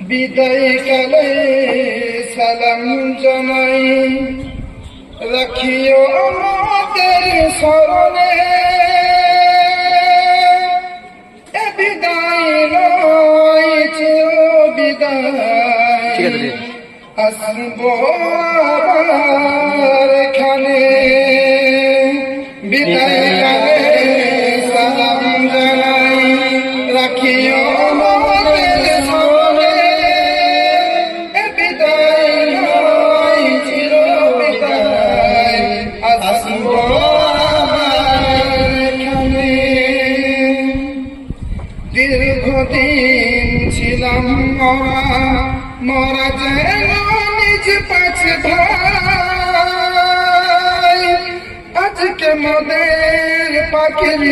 বিদায় কালে সালাম জানাই, রাখিও আমাদের স্মরণে। এ বিদায় নয় বিদায়, আসবো আবার এখানে। বিদায় কালে সালাম জানাই, রাখিও আমাদের স্মরণে। এ বিদায় নয় চির বিদায়, আসবো আবার এখানে। দীর্ঘদিন ছিলাম মরা যেন নিজ পাঁচ ভাই, আজকে মোদের পাখির